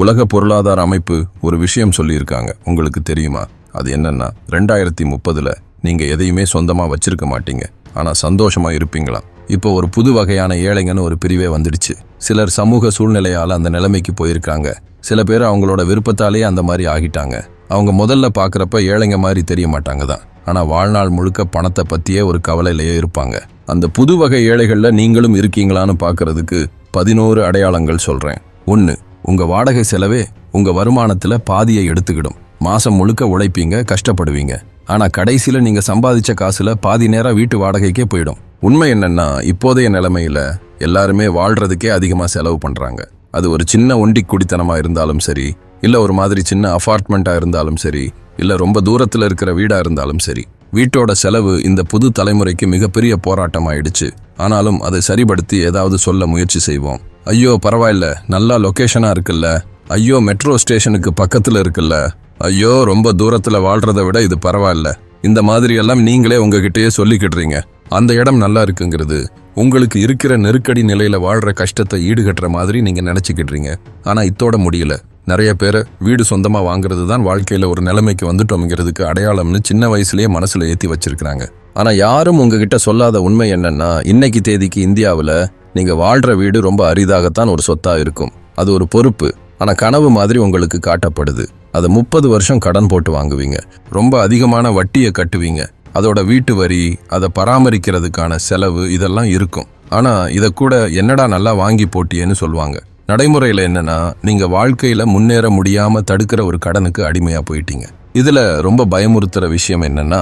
உலக பொருளாதார அமைப்பு ஒரு விஷயம் சொல்லியிருக்காங்க, உங்களுக்கு தெரியுமா? அது என்னன்னா 2030ல் நீங்க எதையுமே சொந்தமா வச்சிருக்க மாட்டீங்க, ஆனா சந்தோஷமா இருப்பீங்களாம். இப்போ ஒரு புது வகையான ஏழைங்கன்னு ஒரு பிரிவே வந்துடுச்சு. சிலர் சமூக சூழ்நிலையால அந்த நிலைமைக்கு போயிருக்காங்க. சில பேர் அவங்களோட விருப்பத்தாலேயே அந்த மாதிரி ஆகிட்டாங்க. அவங்க முதல்ல பார்க்குறப்ப ஏழைங்க மாதிரி தெரிய மாட்டாங்க தான், ஆனா வாழ்நாள் முழுக்க பணத்தை பத்தியே ஒரு கவலையிலேயே இருப்பாங்க. அந்த புது வகை ஏழைகள்ல நீங்களும் இருக்கீங்களான்னு பார்க்கறதுக்கு 11 அடையாளங்கள் சொல்றேன். 1. உங்க வாடகை செலவே உங்க வருமானத்துல பாதியை எடுத்துக்கிடும். மாசம் முழுக்க உழைப்பீங்க, கஷ்டப்படுவீங்க, ஆனா கடைசியில நீங்க சம்பாதிச்ச காசுல பாதி நேரம் வீட்டு வாடகைக்கே போயிடும். உண்மை என்னன்னா, இப்போதைய நிலைமையில எல்லாருமே வாழ்றதுக்கே அதிகமா செலவு பண்றாங்க. அது ஒரு சின்ன ஒண்டி குடித்தனமா இருந்தாலும் சரி, இல்ல ஒரு மாதிரி சின்ன அபார்ட்மெண்ட்டா இருந்தாலும் சரி, இல்ல ரொம்ப தூரத்துல இருக்கிற வீடா இருந்தாலும் சரி, வீட்டோட செலவு இந்த புது தலைமுறைக்கு மிகப்பெரிய போராட்டம் ஆயிடுச்சு. ஆனாலும் அதை சரிபடுத்தி ஏதாவது சொல்ல முயற்சி செய்வோம். ஐயோ பரவாயில்ல, நல்லா லொகேஷனா இருக்குல்ல, ஐயோ மெட்ரோ ஸ்டேஷனுக்கு பக்கத்துல இருக்குல்ல, ஐயோ ரொம்ப தூரத்துல வாழ்றத விட இது பரவாயில்ல, இந்த மாதிரி எல்லாம் நீங்களே உங்ககிட்டயே சொல்லிக்கிடுறீங்க. அந்த இடம் நல்லா இருக்குங்கிறது உங்களுக்கு இருக்கிற நெருக்கடி நிலையில வாழ்ற கஷ்டத்தை ஈடுகட்டுற மாதிரி நீங்க நினைச்சுக்கிடுறீங்க. ஆனா இத்தோட முடியல. நிறைய பேரை வீடு சொந்தமா வாங்குறது தான் வாழ்க்கையில ஒரு நிலைமைக்கு வந்துட்டோம்ங்கிறதுக்கு அடையாளம்னு சின்ன வயசுலயே மனசுல ஏத்தி வச்சிருக்காங்க. ஆனா யாரும் உங்ககிட்ட சொல்லாத உண்மை என்னன்னா, இன்னைக்கு தேதிக்கு இந்தியாவில் நீங்க வாழ்ற வீடு ரொம்ப அரிதாகத்தான் ஒரு சொத்தா இருக்கும். அது ஒரு பொறுப்பு, ஆனா கனவு மாதிரி உங்களுக்கு காட்டப்படுது. அதை 30 வருஷம் கடன் போட்டு வாங்குவீங்க, ரொம்ப அதிகமான வட்டியை கட்டுவீங்க, அதோட வீட்டு வரி, அதை பராமரிக்கிறதுக்கான செலவு இதெல்லாம் இருக்கும். ஆனா இதை கூட என்னடா நல்லா வாங்கி போட்டியேன்னு சொல்லுவாங்க. நடைமுறையில என்னன்னா, நீங்க வாழ்க்கையில முன்னேற முடியாம தடுக்கிற ஒரு கடனுக்கு அடிமையா போயிட்டீங்க. இதுல ரொம்ப பயமுறுத்துற விஷயம் என்னன்னா,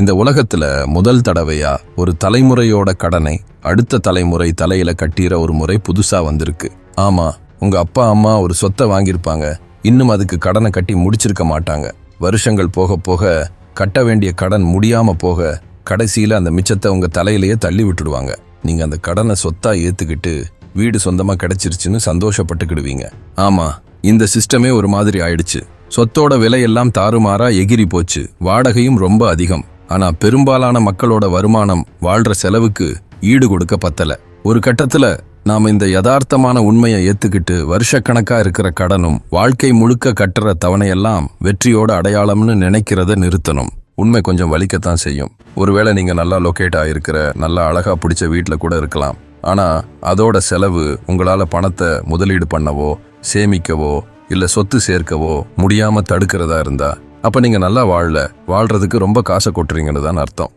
இந்த உலகத்துல முதல் தடவையா ஒரு தலைமுறையோட கடனை அடுத்த தலைமுறை தலையில கட்டிற ஒரு முறை புதுசா வந்திருக்கு. ஆமா, உங்க அப்பா அம்மா ஒரு சொத்தை வாங்கியிருப்பாங்க, இன்னும் அதுக்கு கடனை கட்டி முடிச்சிருக்க மாட்டாங்க. வருஷங்கள் போக போக கட்ட வேண்டிய கடன் முடியாம போக கடைசியில அந்த மிச்சத்தை உங்க தலையிலேயே தள்ளி விட்டுடுவாங்க. நீங்க அந்த கடனை சொத்தா ஏத்துக்கிட்டு வீடு சொந்தமா கிடைச்சிருச்சுன்னு சந்தோஷப்பட்டுக்கிடுவீங்க. ஆமா, இந்த சிஸ்டமே ஒரு மாதிரி ஆயிடுச்சு. சொத்தோட விலையெல்லாம் தாறுமாறா எகிரி போச்சு, வாடகையும் ரொம்ப அதிகம். ஆனா பெரும்பாலான மக்களோட வருமானம் வாழ்ற செலவுக்கு ஈடு கொடுக்க பத்தல. ஒரு கட்டத்துல நாம இந்த யதார்த்தமான உண்மையை ஏத்துக்கிட்டு வருஷக்கணக்கா இருக்கிற கடனும் வாழ்க்கை முழுக்க கட்டுற தவணையெல்லாம் வெற்றியோட அடையாளம்னு நினைக்கிறத நிறுத்தணும். உண்மை கொஞ்சம் வலிக்கத்தான் செய்யும். ஒருவேளை நீங்க நல்லா லொகேட் ஆகிருக்கிற நல்லா அழகா பிடிச்ச வீட்டுல கூட இருக்கலாம், ஆனா அதோட செலவு உங்களால பணத்தை முதலீடு பண்ணவோ சேமிக்கவோ இல்ல சொத்து சேர்க்கவோ முடியாம தடுக்கிறதா இருந்தா, அப்ப நீங்க நல்லா வாழ்றதுக்கு ரொம்ப காசை கொட்டுறீங்கன்னு தான் அர்த்தம்.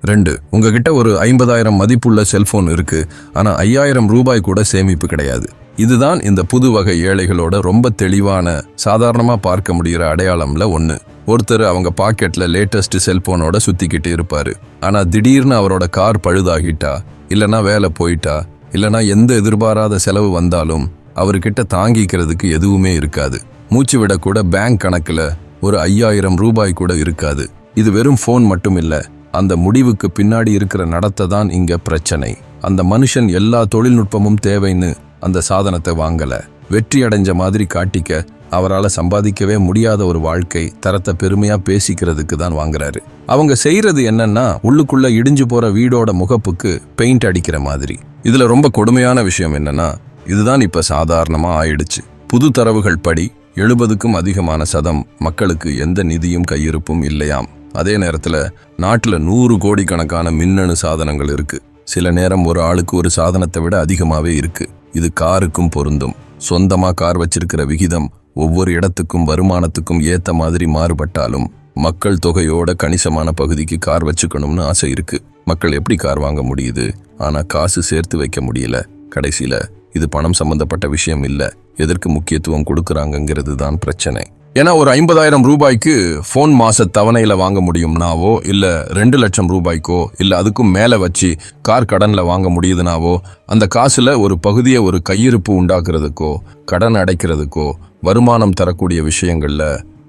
2. உங்ககிட்ட ஒரு 50,000 மதிப்புள்ள செல்போன் இருக்கு, ஆனா 5,000 ரூபாய் கூட சேமிப்பு கிடையாது. இதுதான் இந்த புது வகை ஏழைகளோட ரொம்ப தெளிவான, சாதாரணமா பார்க்க முடிகிற அடையாளம்ல ஒண்ணு. ஒருத்தர் அவங்க பாக்கெட்ல லேட்டஸ்ட் செல்போனோட சுத்திக்கிட்டு இருப்பாரு, ஆனா திடீர்னு அவரோட கார் பழுதாகிட்டா, இல்லனா வேலை போயிட்டா, இல்லனா எந்த எதிர்பாராத செலவு வந்தாலும் அவர்கிட்ட தாங்கிக்கிறதுக்கு எதுவுமே இருக்காது. மூச்சு விட கூட பேங்க் கணக்குல ஒரு 5,000 ரூபாய் கூட இருக்காது. இது வெறும் போன் மட்டும் இல்ல, அந்த முடிவுக்கு பின்னாடி இருக்கிற நடத்தை தான் இங்க பிரச்சனை. அந்த மனுஷன் எல்லா தொழில்நுட்பமும் தேவைன்னு அந்த சாதனத்தை வாங்கல, வெற்றி அடைஞ்ச மாதிரி காட்டிக்க அவரால் சம்பாதிக்கவே முடியாத ஒரு வாழ்க்கை தரத்தை பெருமையா பேசிக்கிறதுக்கு தான் வாங்குறாரு. அவங்க செய்யறது என்னன்னா, உள்ளுக்குள்ள இடிஞ்சு போற வீடோட முகப்புக்கு பெயிண்ட் அடிக்கிற மாதிரி. இதுல ரொம்ப கொடுமையான விஷயம் என்னன்னா, இதுதான் இப்ப சாதாரணமா ஆயிடுச்சு. புது தரவுகள் படி 70க்கும் அதிகமான சதம் மக்களுக்கு எந்த நிதியும் கையிருப்பும் இல்லையாம். அதே நேரத்துல நாட்டுல 100 கோடிக்கணக்கான மின்னணு சாதனங்கள் இருக்கு. சில நேரம் ஒரு ஆளுக்கு ஒரு சாதனத்தை விட அதிகமாவே இருக்கு. இது காருக்கும் பொருந்தும். சொந்தமா கார் வச்சிருக்கிற விகிதம் ஒவ்வொரு இடத்துக்கும் வருமானத்துக்கும் ஏத்த மாதிரி மாறுபட்டாலும் மக்கள் தொகையோட கணிசமான பகுதிக்கு கார் வச்சுக்கணும்னு ஆசை இருக்கு. மக்கள் எப்படி கார் வாங்க முடியுது, ஆனா காசு சேர்த்து வைக்க முடியல. கடைசியில இது பணம் சம்பந்தப்பட்ட விஷயம் இல்ல, எதற்கு முக்கியத்துவம் கொடுக்கறாங்கிறது தான் பிரச்சனை. ஏன்னா ஒரு 50,000 ரூபாய்க்கு போன் மாச தவணையில வாங்க முடியும்னாவோ, இல்ல 2 லட்சம் ரூபாய்க்கோ இல்ல அதுக்கும் மேல வச்சு கார் கடன்ல வாங்க முடியுதுனாவோ, அந்த காசுல ஒரு பகுதியை ஒரு கையிருப்பு உண்டாக்குறதுக்கோ கடன் அடைக்கிறதுக்கோ வருமானம் தரக்கூடிய விஷயங்கள்ல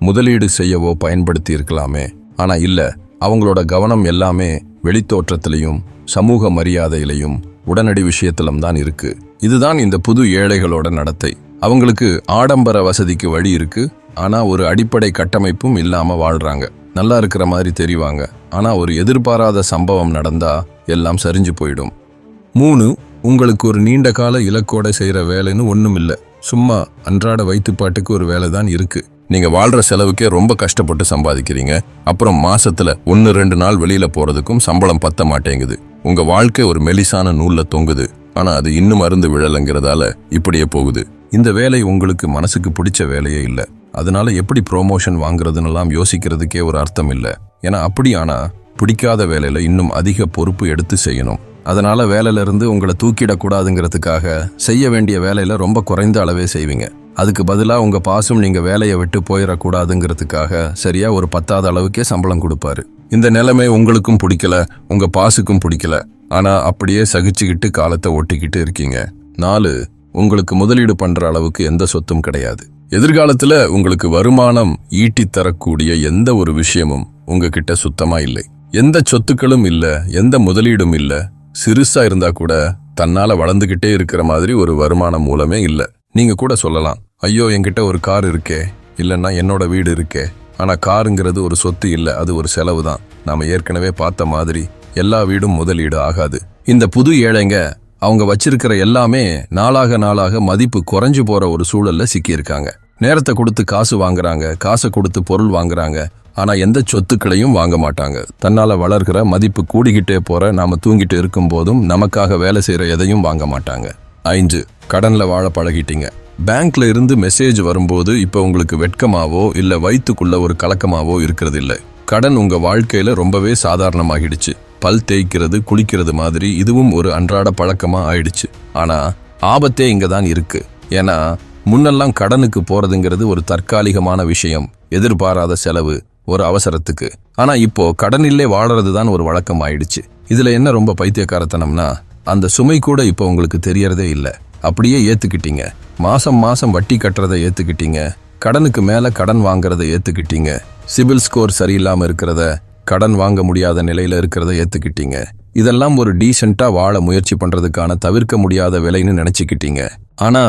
முதலீடு செய்யவோ பயன்படுத்தி இருக்கலாமே. ஆனா இல்ல, அவங்களோட கவனம் எல்லாமே வெளித்தோற்றத்திலையும் சமூக மரியாதையிலையும் உடனடி விஷயத்திலும் தான் இருக்கு. இதுதான் இந்த புது ஏழைகளோட நடத்தை. அவங்களுக்கு ஆடம்பர வசதிக்கு வழி இருக்கு, ஆனா ஒரு அடிப்படை கட்டமைப்பும் இல்லாம வாழ்றாங்க. நல்லா இருக்கிற மாதிரி தெரிவாங்க, ஆனா ஒரு எதிர்பாராத சம்பவம் நடந்தா எல்லாம் சரிஞ்சு போயிடும். 3. உங்களுக்கு ஒரு நீண்ட கால இலக்கோட செய்யற வேலைன்னு ஒண்ணும் இல்ல. சும்மா அன்றாட வயிற்றுப்பாட்டுக்கு ஒரு வேலை தான் இருக்கு. நீங்க வாழ்ற செலவுக்கே ரொம்ப கஷ்டப்பட்டு சம்பாதிக்கிறீங்க. அப்புறம் மாசத்துல 1-2 நாள் வெளியில போறதுக்கும் சம்பளம் பத்த மாட்டேங்குது. உங்க வாழ்க்கை ஒரு மெலிசான நூல்ல தொங்குது. ஆனா அது இன்னும் அருந்து விழலைங்கிறதால இப்படியே போகுது. இந்த வேலை உங்களுக்கு மனசுக்கு பிடிச்ச வேலையே இல்ல. அதனால எப்படி ப்ரோமோஷன் வாங்குறதுன்னெல்லாம் யோசிக்கிறதுக்கே ஒரு அர்த்தம் இல்ல. ஏன்னா அப்படியானா பிடிக்காத வேலையில இன்னும் அதிக பொறுப்பு எடுத்து செய்யணும். அதனால வேலையில இருந்து உங்களை தூக்கிடக்கூடாதுங்கிறதுக்காக செய்ய வேண்டிய வேலையில ரொம்ப குறைந்த அளவே செய்வீங்க. அதுக்கு பதிலாக உங்க பாசும் நீங்க வேலையை விட்டு போயிடக்கூடாதுங்கிறதுக்காக சரியா ஒரு 10வது அளவுக்கே சம்பளம் கொடுப்பாரு. இந்த நிலைமை உங்களுக்கும் பிடிக்கல, உங்க பாசுக்கும் பிடிக்கல. ஆனா அப்படியே சகிச்சுக்கிட்டு காலத்தை ஓட்டிக்கிட்டு இருக்கீங்க. 4, உங்களுக்கு முதலீடு பண்ற அளவுக்கு எந்த சொத்தும் கிடையாது. எதிர்காலத்துல உங்களுக்கு வருமானம் ஈட்டி தரக்கூடிய எந்த ஒரு விஷயமும் உங்ககிட்ட சுத்தமா இல்லை. எந்த சொத்துக்களும் இல்ல, எந்த முதலீடும் இல்ல. சிறுசா இருந்தா கூட தன்னால வளர்ந்துகிட்டே இருக்கிற மாதிரி ஒரு வருமான மூலமே இல்ல. நீங்க கூட சொல்லலாம், ஐயோ என்கிட்ட ஒரு கார் இருக்கே, இல்லைன்னா என்னோட வீடு இருக்கே. ஆனா காருங்கிறது ஒரு சொத்து இல்ல, அது ஒரு செலவு தான். நாம ஏற்கனவே பார்த்த மாதிரி எல்லா வீடும் முதலீடு ஆகாது. இந்த புது ஏழைங்க அவங்க வச்சிருக்கிற எல்லாமே நாளாக மதிப்பு குறைஞ்சு போற ஒரு சூழல்ல சிக்கியிருக்காங்க. நேரத்தை கொடுத்து காசு வாங்குறாங்க, காசை கொடுத்து பொருள் வாங்குறாங்க. ஆனா எந்த சொத்துக்களையும் வாங்க மாட்டாங்க. தன்னால வளர்கிற மதிப்பு கூடிக்கிட்டே போற நாம தூங்கிட்டு இருக்கும் போதும் நமக்காக வேலை செய்யற எதையும் வாங்க மாட்டாங்க. 5, கடன்ல வாழ பழகிட்டீங்க. பேங்க்ல இருந்து மெசேஜ் வரும்போது இப்ப உங்களுக்கு வெட்கமாவோ இல்ல வயிற்றுக்குள்ள ஒரு கலக்கமாவோ இருக்கிறது இல்ல. கடன் உங்க வாழ்க்கையில ரொம்பவே சாதாரணமாகிடுச்சு. பல் தேய்க்கிறது, குளிக்கிறது மாதிரி இதுவும் ஒரு அன்றாட பழக்கமா ஆயிடுச்சு. ஆனா ஆபத்தே இங்க தான் இருக்கு. ஏன்னா முன்னெல்லாம் கடனுக்கு போறதுங்கிறது ஒரு தற்காலிகமான விஷயம், எதிர்பாராத செலவு, ஒரு அவசரத்துக்கு. ஆனா இப்போ கடனிலே வாழறது தான் ஒரு வழக்கம் ஆயிடுச்சு. இதுல என்ன ரொம்ப பைத்தியக்காரத்தனம்னா, அந்த சுமை கூட இப்போ உங்களுக்கு தெரியறதே இல்லை. அப்படியே ஏத்துக்கிட்டீங்க. மாசம் வட்டி கட்டுறதை ஏத்துக்கிட்டீங்க. கடனுக்கு மேல கடன் வாங்குறத ஏத்துக்கிட்டீங்க. சிபில் ஸ்கோர் சரியில்லாம இருக்கிறத, கடன் வாங்க முடியாத நிலையில இருக்கிறத ஏத்துக்கிட்டீங்க. இதெல்லாம் ஒரு டீசெண்டா வாழ முயற்சி பண்றதுக்கான தவிர்க்க முடியாத விலைன்னு நினைச்சுக்கிட்டீங்க. ஆனா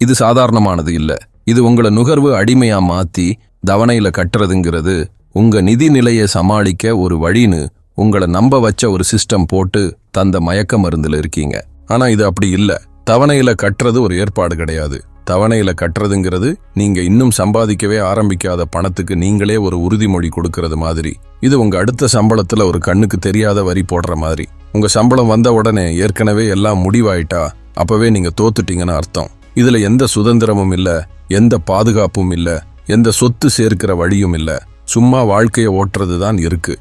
இது சாதாரணமானது இல்ல. இது உங்களை நுகர்வு அடிமையா மாத்தி தவணையில கட்டுறதுங்கிறது உங்க நிதி நிலையை சமாளிக்க ஒரு வழின்னு உங்களை நம்ப வச்ச ஒரு சிஸ்டம் போட்டு தந்த மயக்க மருந்துல இருக்கீங்க. ஆனா இது அப்படி இல்ல. தவணையில கட்டுறது ஒரு ஏற்பாடு கிடையாது. தவணையில கட்டுறதுங்கிறது நீங்க இன்னும் சம்பாதிக்கவே ஆரம்பிக்காத பணத்துக்கு நீங்களே ஒரு உறுதிமொழி கொடுக்கறது மாதிரி. இது உங்க அடுத்த சம்பளத்துல ஒரு கண்ணுக்கு தெரியாத வரி போடுற மாதிரி. உங்க சம்பளம் வந்த உடனே ஏற்கனவே எல்லாம் முடிவாயிட்டா அப்பவே நீங்க தோத்துட்டீங்கன்னு அர்த்தம். இதுல எந்த சுதந்திரமும் இல்ல, எந்த பாதுகாப்பும் இல்ல, எந்த சொத்து சேர்க்கிற வழியும் இல்ல. சும்மா வாழ்க்கையை ஓட்டுறது தான் இருக்கு.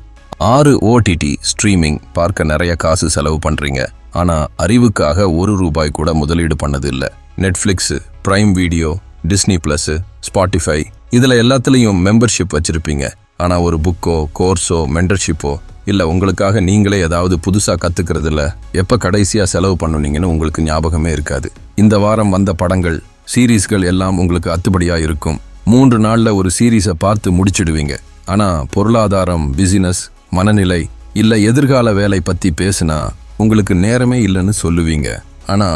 6, OTT ஸ்ட்ரீமிங் பார்க்க நிறைய காசு செலவு பண்றீங்க. ஆனா அறிவுக்காக ₹1 கூட முதலீடு பண்ணது இல்ல. Netflix, prime video, Disney plus, Spotify இதுல எல்லாத்துலயும் மெம்பர்ஷிப் வச்சிருப்பீங்க. ஆனா ஒரு புக்கோ, கோர்ஸோ, மென்டர்ஷிப்போ இல்ல உங்களுக்காக நீங்களே ஏதாவது புதுசா கத்துக்கிறது இல்ல. எப்ப கடைசியா செலவு பண்ணுனீங்கன்னு உங்களுக்கு ஞாபகமே இருக்காது. இந்த வாரம் வந்த படங்கள், சீரீஸ்கள் எல்லாம் உங்களுக்கு அத்துப்படியா இருக்கும். 3 நாள்ல ஒரு சீரீஸை பார்த்து முடிச்சிடுவீங்க. ஆனா பொருளாதாரம், பிசினஸ், மனநிலை இல்ல எதிர்கால வேலை பத்தி பேசுனா உங்களுக்கு நேரமே இல்லைன்னு சொல்லுவீங்க. ஆனா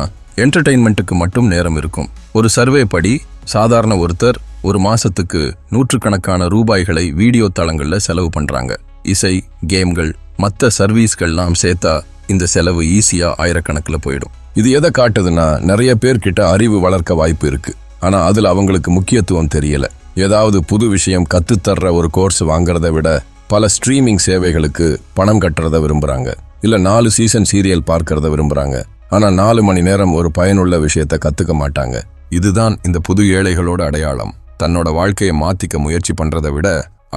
என்டர்டெயின்மெண்ட்டுக்கு மட்டும் நேரம் இருக்கும். ஒரு சர்வே படி சாதாரண ஒருத்தர் ஒரு மாசத்துக்கு ₹100,000 வீடியோ தளங்கள்ல செலவு பண்றாங்க. இசை, கேம்கள், மற்ற சர்வீஸ்கள்லாம் சேர்த்தா இந்த செலவு ஈஸியா 1000கணக்கில் போயிடும். இது எதை காட்டுதுன்னா, நிறைய பேர்கிட்ட அறிவு வளர்க்க வாய்ப்பு இருக்கு. ஆனா அதுல அவங்களுக்கு முக்கியத்துவம் தெரியல. ஏதாவது புது விஷயம் கத்துத்தர்ற ஒரு கோர்ஸ் வாங்குறத விட பல ஸ்ட்ரீமிங் சேவைகளுக்கு பணம் கட்டுறத விரும்புறாங்க. இல்ல 4 சீசன் சீரியல் பார்க்கறத விரும்புறாங்க. ஆனா 4 மணி நேரம் ஒரு பயனுள்ள விஷயத்த கத்துக்க மாட்டாங்க. இதுதான் இந்த புது ஏழைகளோட அடையாளம். தன்னோட வாழ்க்கையை மாத்திக்க முயற்சி பண்றதை விட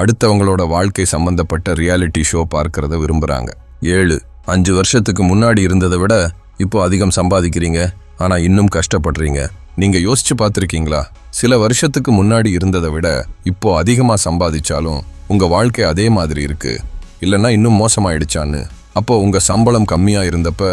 அடுத்தவங்களோட வாழ்க்கை சம்பந்தப்பட்ட ரியாலிட்டி ஷோ பார்க்கறத விரும்புறாங்க. 7, 5 வருஷத்துக்கு முன்னாடி இருந்ததை விட இப்போ அதிகம் சம்பாதிக்கிறீங்க. ஆனா இன்னும் கஷ்டப்படுறீங்க. நீங்க யோசிச்சு பார்த்திருக்கீங்களா? சில வருஷத்துக்கு முன்னாடி இருந்ததை விட இப்போ அதிகமா சம்பாதிச்சாலும் உங்க வாழ்க்கை அதே மாதிரி இருக்கு, இல்லைன்னா இன்னும் மோசமாயிடுச்சான்னு. அப்போ உங்க சம்பளம் கம்மியா இருந்தப்ப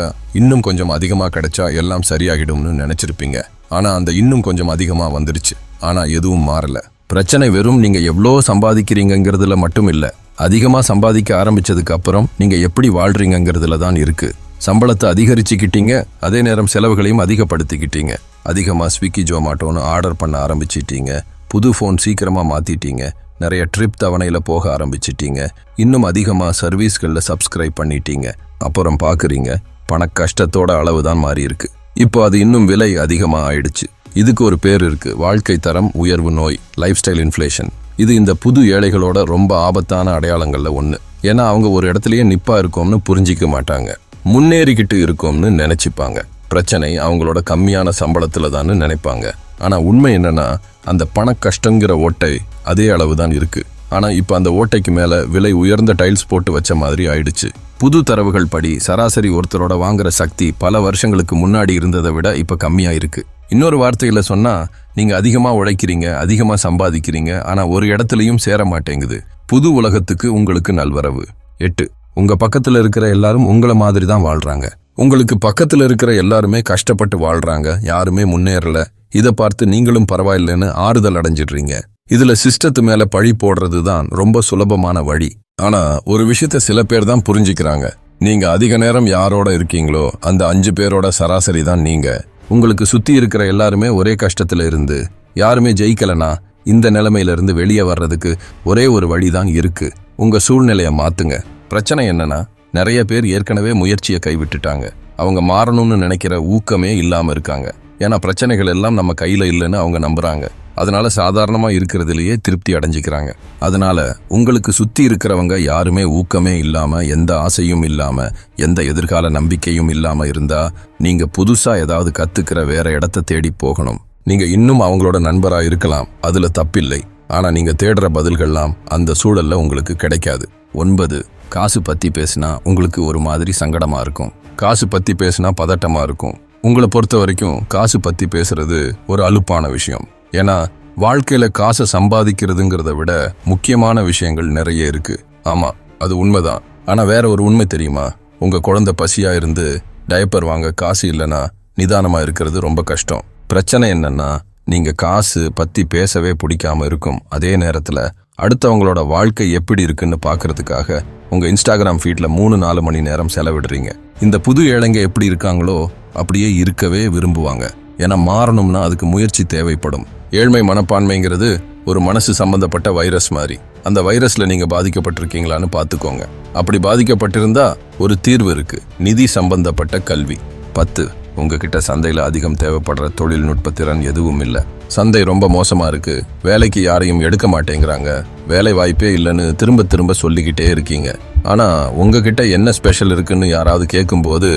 இன்னும் கொஞ்சம் அதிகமா கிடைச்சா எல்லாம் சரியாகிடும்னு நினைச்சிருப்பீங்க. ஆனா அந்த இன்னும் கொஞ்சம் அதிகமா வந்துடுச்சு. ஆனா எதுவும் மாறல. பிரச்சனை வெறும் நீங்க எவ்வளோ சம்பாதிக்கிறீங்கிறதுல மட்டும் இல்ல, அதிகமா சம்பாதிக்க ஆரம்பிச்சதுக்கு அப்புறம் நீங்க எப்படி வாழ்றீங்கிறதுல தான் இருக்கு. சம்பளத்தை அதிகரிச்சுக்கிட்டீங்க, அதே நேரம் செலவுகளையும் அதிகப்படுத்திக்கிட்டீங்க. அதிகமா ஸ்விக்கி, ஜொமாட்டோன்னு ஆர்டர் பண்ண ஆரம்பிச்சிட்டீங்க. புது ஃபோன் சீக்கிரமா மாத்திட்டீங்க. நிறைய ட்ரிப் தவணையில போக ஆரம்பிச்சிட்டீங்க. இன்னும் அதிகமா சர்வீஸ்களில் சப்ஸ்கிரைப் பண்ணிட்டீங்க. அப்புறம் பார்க்குறீங்க, பண கஷ்டத்தோட அளவு தான் மாறி இருக்கு. இப்போ அது இன்னும் விலை அதிகமாக ஆயிடுச்சு. இதுக்கு ஒரு பேர் இருக்கு, வாழ்க்கை தரம் உயர்வு நோய், லைஃப் ஸ்டைல் இன்ஃப்ளேஷன். இது இந்த புது ஏழைகளோட ரொம்ப ஆபத்தான அடையாளங்கள்ல ஒன்று. ஏன்னா அவங்க ஒரு இடத்துலயே நிப்பா இருக்கோம்னு புரிஞ்சிக்க மாட்டாங்க, முன்னேறிக்கிட்டு இருக்கோம்னு நினைச்சுப்பாங்க. பிரச்சனை அவங்களோட கம்மியான சம்பளத்துல தான் நினைப்பாங்க. ஆனா உண்மை என்னன்னா, அந்த பண கஷ்டங்கிற ஓட்டை அதே அளவு தான் இருக்கு. ஆனா இப்ப அந்த ஓட்டைக்கு மேல விலை உயர்ந்த டைல்ஸ் போட்டு வச்ச மாதிரி ஆயிடுச்சு. புது தரவுகள் படி சராசரி ஒருத்தரோட வாங்குற சக்தி பல வருஷங்களுக்கு முன்னாடி இருந்ததை விட இப்ப கம்மியா இருக்கு. இன்னொரு வார்த்தையில சொன்னா, நீங்க அதிகமா உழைக்கிறீங்க, அதிகமா சம்பாதிக்கிறீங்க, ஆனா ஒரு இடத்துலயும் சேர மாட்டேங்குது. புது உலகத்துக்கு உங்களுக்கு நல்வரவு. 8. உங்க பக்கத்துல இருக்கிற எல்லாரும் உங்கள மாதிரி தான் வாழ்றாங்க. உங்களுக்கு பக்கத்துல இருக்கிற எல்லாருமே கஷ்டப்பட்டு வாழ்றாங்க, யாருமே முன்னேறல. இதை பார்த்து நீங்களும் பரவாயில்லைன்னு ஆறுதல் அடைஞ்சிடுறீங்க. இதுல சிஸ்டத்து மேல பழி போடுறது தான் ரொம்ப சுலபமான வழி. ஆனா ஒரு விஷயத்த சில பேர் தான் புரிஞ்சுக்கிறாங்க. நீங்க அதிக நேரம் யாரோட இருக்கீங்களோ அந்த 5 பேரோட சராசரி தான் நீங்க. உங்களுக்கு சுத்தி இருக்கிற எல்லாருமே ஒரே கஷ்டத்துல இருந்து யாருமே ஜெயிக்கலனா இந்த நிலைமையில இருந்து வெளியே வர்றதுக்கு ஒரே ஒரு வழிதான் இருக்கு. உங்க சூழ்நிலையை மாத்துங்க. பிரச்சனை என்னன்னா, நிறைய பேர் ஏற்கனவே முயற்சியை கைவிட்டுட்டாங்க. அவங்க மாறணும்னு நினைக்கிற ஊக்கமே இல்லாம இருக்காங்க. ஏன்னா பிரச்சனைகள் எல்லாம் நம்ம கையில இல்லைன்னு அவங்க நம்புறாங்க. அதனால சாதாரணமா இருக்கிறதுலயே திருப்தி அடைஞ்சிக்கிறாங்க. அதனால உங்களுக்கு சுத்தி இருக்கிறவங்க யாருமே ஊக்கமே இல்லாம, எந்த ஆசையும் இல்லாம, எந்த எதிர்கால நம்பிக்கையும் இல்லாம இருந்தா நீங்க புதுசா ஏதாவது கத்துக்கிற வேற இடத்த தேடி போகணும். நீங்க இன்னும் அவங்களோட நண்பரா இருக்கலாம், அதுல தப்பில்லை. ஆனா நீங்க தேடுற பதில்கள்லாம் அந்த சூழல்ல உங்களுக்கு கிடைக்காது. 9. காசு பத்தி பேசினா உங்களுக்கு ஒரு மாதிரி சங்கடமா இருக்கும். காசு பத்தி பேசினா பதட்டமா இருக்கும். உங்களை பொறுத்த வரைக்கும் காசு பத்தி பேசுறது ஒரு அலுப்பான விஷயம். ஏன்னா வாழ்க்கையில காசை சம்பாதிக்கிறதுங்கிறத விட முக்கியமான விஷயங்கள் நிறைய இருக்கு. ஆமா, அது உண்மைதான். ஆனா வேற ஒரு உண்மை தெரியுமா? உங்க குழந்தை பசியா இருந்து டயப்பர் வாங்க காசு இல்லைன்னா நிதானமா இருக்கிறது ரொம்ப கஷ்டம். பிரச்சனை என்னன்னா, நீங்க காசு பத்தி பேசவே பிடிக்காம இருக்கும் அதே நேரத்துல அடுத்தவங்களோட வாழ்க்கை எப்படி இருக்குன்னு பாக்குறதுக்காக உங்க இன்ஸ்டாகிராம் ஃபீட்ல 3-4 மணி நேரம் செலவிடுறீங்க. இந்த புது ஏழைங்க எப்படி இருக்காங்களோ அப்படியே இருக்கவே விரும்புவாங்க. ஏன்னா மாறணும்னா அதுக்கு முயற்சி தேவைப்படும். ஏழ்மை மனப்பான்மைங்கிறது ஒரு மனசு சம்பந்தப்பட்ட வைரஸ் மாதிரி. அந்த வைரஸ்ல நீங்க பாதிக்கப்பட்டிருக்கீங்களான்னு பாத்துக்கோங்க. அப்படி பாதிக்கப்பட்டிருந்தா ஒரு தீர்வு இருக்கு, நிதி சம்பந்தப்பட்ட கல்வி. 10. உங்ககிட்ட சந்தையில அதிகம் தேவைப்படுற தொழில்நுட்ப திறன் எதுவும் இல்லை. சந்தை ரொம்ப மோசமா இருக்கு, வேலைக்கு யாரையும் எடுக்க மாட்டேங்கிறாங்க, வேலை வாய்ப்பே இல்லைன்னு திரும்ப திரும்ப சொல்லிக்கிட்டே இருக்கீங்க. ஆனா உங்ககிட்ட என்ன ஸ்பெஷல் இருக்குன்னு யாராவது கேட்கும்போது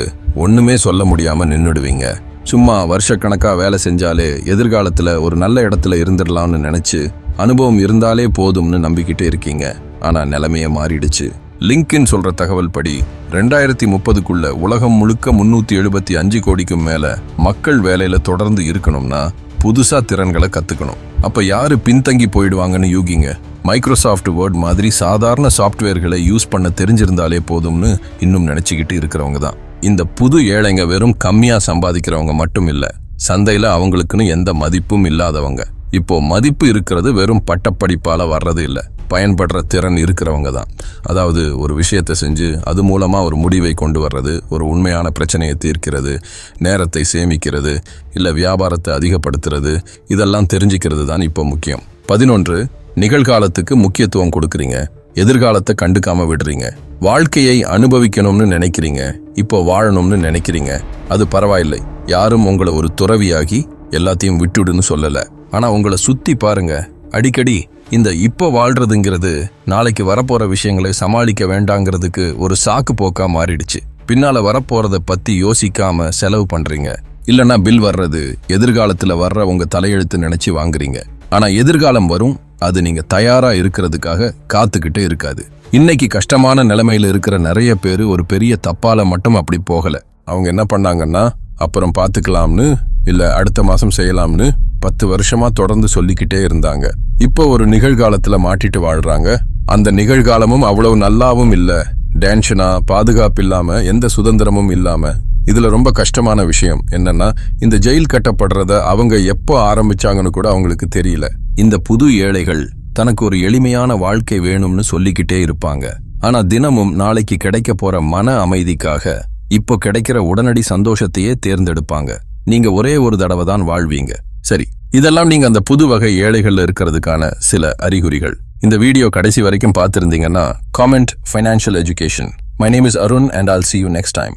ஒண்ணுமே சொல்ல முடியாம நின்னுடுவீங்க. சும்மா வருஷக்கணக்கா வேலை செஞ்சாலே எதிர்காலத்துல ஒரு நல்ல இடத்துல இருந்துடலாம்னு நினைச்சு அனுபவம் இருந்தாலே போதும்னு நம்பிக்கிட்டே இருக்கீங்க. ஆனா நிலைமைய மாறிடுச்சு. லிங்க்இன் சொல்ற தகவல் படி 2030க்குள்ள உலகம் முழுக்க 375 கோடிக்கும் மேல மக்கள் வேலையில தொடர்ந்து இருக்கணும்னா புதுசா திறன்களை கத்துக்கணும். அப்ப யாரு பின்தங்கி போயிடுவாங்கன்னு யூகிங்க. மைக்ரோசாஃப்ட் வேர்ட் மாதிரி சாதாரண சாஃப்ட்வேர்களை யூஸ் பண்ண தெரிஞ்சிருந்தாலே போதும்னு இன்னும் நினைச்சுக்கிட்டு இருக்கிறவங்க தான் இந்த புது ஏழைங்க. வெறும் கம்மியா சம்பாதிக்கிறவங்க மட்டும் இல்ல, சந்தையில அவங்களுக்குன்னு எந்த மதிப்பும் இல்லாதவங்க. இப்போ மதிப்பு இருக்கிறது வெறும் பட்டப்படிப்பால வர்றது இல்ல, பயன்படுற திறன் இருக்கிறவங்க தான். அதாவது ஒரு விஷயத்தை செஞ்சு அது மூலமா ஒரு முடிவை கொண்டு வர்றது, ஒரு உண்மையான பிரச்சனையை தீர்க்கிறது, நேரத்தை சேமிக்கிறது, இல்ல வியாபாரத்தை அதிகப்படுத்துறது, இதெல்லாம் தெரிஞ்சுக்கிறது தான் இப்போ முக்கியம். 11. நிகழ்காலத்துக்கு முக்கியத்துவம் கொடுக்குறீங்க, எதிர்காலத்தை கண்டுக்காம விடுறீங்க. வாழ்க்கையை அனுபவிக்கணும்னு நினைக்கிறீங்க, இப்போ வாழணும்னு நினைக்கிறீங்க. அது பரவாயில்லை, யாரும் உங்களை ஒரு துறவியாகி எல்லாத்தையும் விட்டுடுன்னு சொல்லல. ஆனா உங்களை சுத்தி பாருங்க, அடிக்கடி இந்த இப்போ வாழ்றதுங்கிறது நாளைக்கு வரப்போற விஷயங்களை சமாளிக்க வேண்டாங்கிறதுக்கு ஒரு சாக்கு போக்கா மாறிடுச்சு. பின்னால வரப்போறத பத்தி யோசிக்காம செலவு பண்றீங்க, இல்லைன்னா பில் வர்றது எதிர்காலத்துல வர்ற உங்க தலையெழுத்து நினைச்சு வாங்குறீங்க. ஆனா எதிர்காலம் வரும், அது நீங்க தயாரா இருக்கிறதுக்காக காத்துக்கிட்டே இருக்காது. இன்னைக்கு கஷ்டமான நிலைமையில இருக்கிற நிறைய பேரு ஒரு பெரிய தப்பால மட்டும் அப்படி போகல. அவங்க என்ன பண்ணாங்கன்னா, அப்புறம் பாத்துக்கலாம்னு இல்ல அடுத்த மாசம் செய்யலாம்னு 10 வருஷமா தொடர்ந்து சொல்லிக்கிட்டே இருந்தாங்க. இப்போ ஒரு நிகழ்காலத்துல மாட்டிட்டு வாழ்றாங்க. அந்த நிகழ்காலமும் அவ்வளவு நல்லாவும் இல்ல, டென்ஷனா, பாதுகாப்பு இல்லாம, எந்த சுதந்திரமும் இல்லாம. இதுல ரொம்ப கஷ்டமான விஷயம் என்னன்னா, இந்த ஜெயில் கட்டப்படுறத அவங்க எப்போ ஆரம்பிச்சாங்கன்னு கூட அவங்களுக்கு தெரியல. இந்த புது ஏழைகள் தனக்கு ஒரு எளிமையான வாழ்க்கை வேணும்னு சொல்லிக்கிட்டே இருப்பாங்க. ஆனா தினமும் நாளைக்கு கிடைக்க போற மன அமைதிக்காக இப்போ கிடைக்கிற உடனடி சந்தோஷத்தையே தேர்ந்தெடுப்பாங்க. நீங்க ஒரே ஒரு தடவை தான் வாழ்வீங்க. சரி, இதெல்லாம் நீங்க அந்த புது வகை ஏழைகள்ல இருக்கிறதுக்கான சில அறிகுறிகள். இந்த வீடியோ கடைசி வரைக்கும் பார்த்திருந்தீங்கன்னா, comment financial education. My name is Arun and I'll see you next time.